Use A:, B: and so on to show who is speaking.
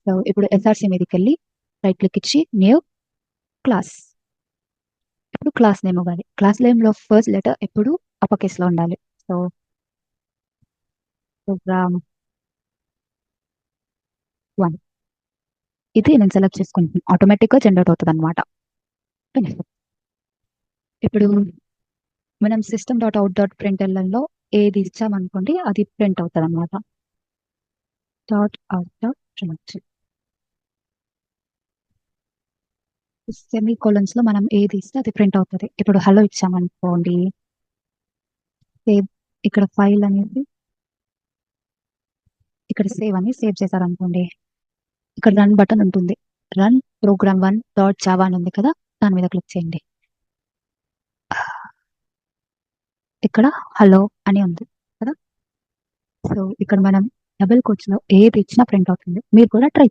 A: So ఇప్పుడు SRC మీదకి వెళ్ళి రైట్ క్లిక్ ఇచ్చి న్యూ క్లాస్. ఇప్పుడు క్లాస్ నేమ్ ఇవ్వాలి. క్లాస్ నేమ్ లో ఫస్ట్ లెటర్ ఎప్పుడు అప్పర్ కేస్ లో ఉండాలి. సో ప్రోగ్రామ్ 1 ఇది నేను సెలెక్ట్ చేసుకుంటున్నాను. ఆటోమేటిక్ గా జనరేట్ అవుతుంది అనమాట. ఇప్పుడు మనం system dot out dot println లో ఏది ఇచ్చామనుకోండి అది ప్రింట్ అవుతుంది అనమాట. Dot out dot print semi colons లో మనం ఏది ఇస్తే అది ప్రింట్ అవుతుంది. ఇప్పుడు హలో ఇచ్చామనుకోండి, సేవ్ ఇక్కడ ఫైల్ అనేది ఇక్కడ సేవ్ అని సేవ్ చేశారనుకోండి, ఇక్కడ రన్ బటన్ ఉంటుంది. రన్ ప్రోగ్రామ్ 1 డాట్ జావా అని ఉంది కదా, దాని మీద క్లిక్ చేయండి. ఇక్కడ హలో అని ఉంది కదా. సో ఇక్కడ మనం డబుల్ కోట్స్ లో ఏది ఇచ్చినా ప్రింట్ అవుతుంది. మీరు కూడా ట్రై